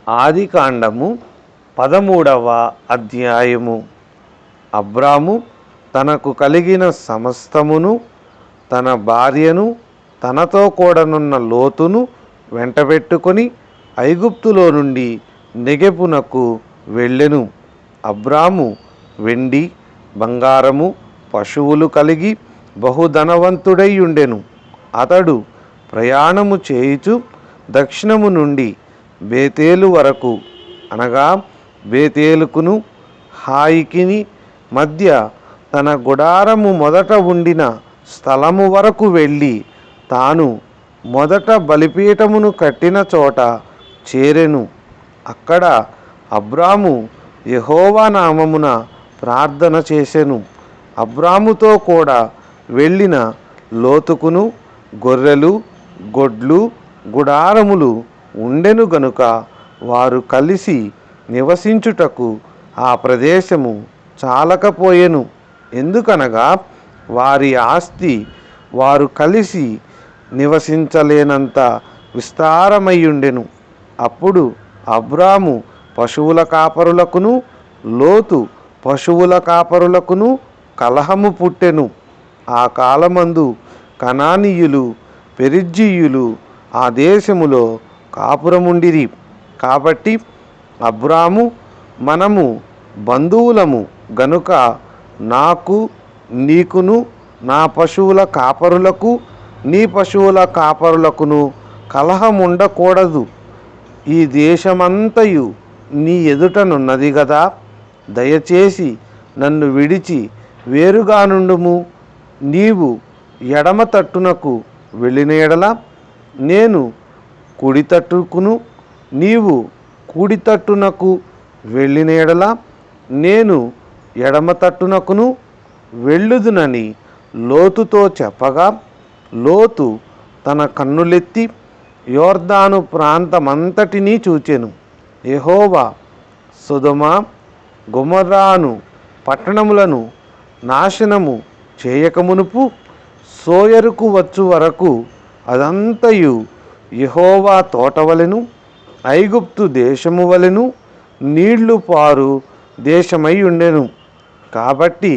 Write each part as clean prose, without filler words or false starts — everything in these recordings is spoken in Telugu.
ఆదికాండము 13వ అధ్యాయము. అబ్రాము తనకు కలిగిన సమస్తమును, తన భార్యను, తనతో కూడనున్న లోతును వెంటబెట్టుకొని ఐగుప్తులో నుండి నెగెపునకు వెళ్ళెను. అబ్రాము వెండి బంగారము పశువులు కలిగి బహుధనవంతుడై ఉండెను. అతడు ప్రయాణము చేయుచు దక్షిణము నుండి బేతేలు వరకు, అనగా బేతేలుకును హాయికిని మధ్య తన గుడారము మొదట ఉండిన స్థలము వరకు వెళ్ళి తాను మొదట బలిపీఠమును కట్టిన చోట చేరెను. అక్కడ అబ్రాము యెహోవా నామమున ప్రార్థన చేసెను. అబ్రాముతో కూడా వెళ్ళిన లోతుకును గొర్రెలు, గొడ్లు, గుడారములు ఉండెను గనుక వారు కలిసి నివసించుటకు ఆ ప్రదేశము చాలకపోయెను. ఎందుకనగా వారి ఆస్తి వారు కలిసి నివసించలేనంత విస్తారమయ్యుండెను. అప్పుడు అబ్రాము పశువుల కాపరులకును లోతు పశువుల కాపరులకును కలహము పుట్టెను. ఆ కాలమందు కనానీయులు, పెరిజ్జీయులు ఆ దేశములో కాపురముండిరి. కాబట్టి అబ్రాము, మనము బంధువులము గనుక నాకు, నీకును, నా పశువుల కాపరులకు, నీ పశువుల కాపరులకును కలహముండకూడదు. ఈ దేశమంతయు నీ ఎదుటనున్నది గదా, దయచేసి నన్ను విడిచి వేరుగా నుండుము. నీవు ఎడమ తట్టునకు వెళ్ళిన ఎడల నేను కుడి తట్టుకును, నీవు కుడి తట్టునకు వెళ్ళిన ఎడల నేను ఎడమ తట్టునకును వెళ్ళుదునని లోతుతో చెప్పగా, లోతు తన కన్నులెత్తి యోర్దాను ప్రాంతమంతటినీ చూచెను. యెహోవా సొదొమ గొమొర్రాను పట్టణములను నాశనము చేయకమునుపు సోయరుకు వచ్చు వరకు అదంతయు యెహోవా తోటవలెను, ఐగుప్తు దేశము వలెను నీళ్లు పారు దేశమై ఉండెను. కాబట్టి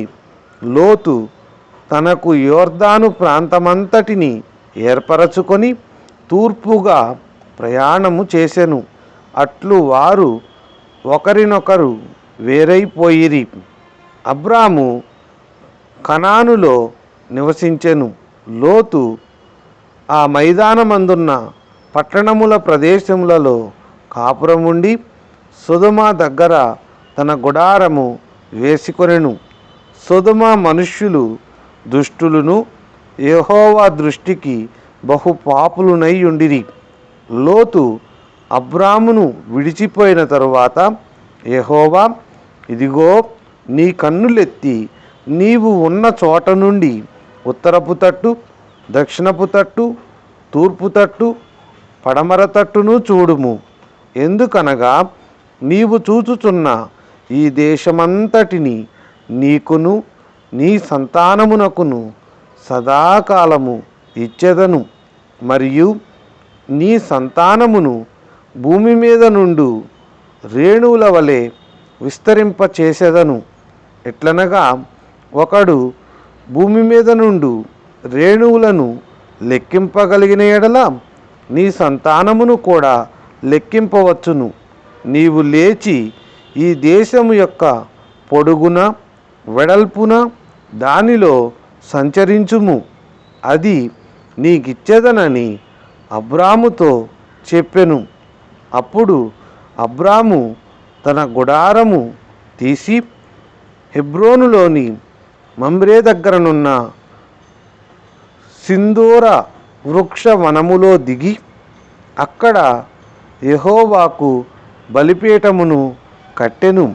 లోతు తనకు యోర్దాను ప్రాంతమంతటిని ఏర్పరచుకొని తూర్పుగా ప్రయాణము చేసెను. అట్లు వారు ఒకరినొకరు వేరైపోయిరి. అబ్రాము కనానులో నివసించెను. లోతు ఆ మైదానమందున్న పట్టణముల ప్రదేశములలో కాపురముండి సొదొమ దగ్గర తన గుడారము వేసుకొనెను. సొదొమ మనుష్యులు దుష్టులను, యెహోవా దృష్టికి బహు పాపులునై ఉండిరి. లోతు అబ్రామును విడిచిపోయిన తరువాత యెహోవా, ఇదిగో నీ కన్నులెత్తి నీవు ఉన్న చోట నుండి ఉత్తరపు తట్టు, దక్షిణపు తట్టు, తూర్పు తట్టు, పడమర తట్టును చూడుము. ఎందుకనగా నీవు చూచుచున్న ఈ దేశమంతటిని నీకును నీ సంతానమునకును సదాకాలము ఇచ్చెదను. మరియు నీ సంతానమును భూమి మీద నుండు రేణువుల వలె విస్తరింపచేసెదను. ఎట్లనగా ఒకడు భూమి మీద నుండు రేణువులను లెక్కింపగలిగిన ఎడల నీ సంతానమును కూడా లెక్కింపవచ్చును. నీవు లేచి ఈ దేశము యొక్క పొడుగున వెడల్పున దానిలో సంచరించుము, అది నీకిచ్చేదనని అబ్రాముతో చెప్పెను. అప్పుడు అబ్రాము తన గుడారము తీసి హెబ్రోనులోని మమ్రే దగ్గరనున్న సింధూర వృక్ష వనములో దిగి అక్కడ యెహోవాకు బలిపీఠమును కట్టెను.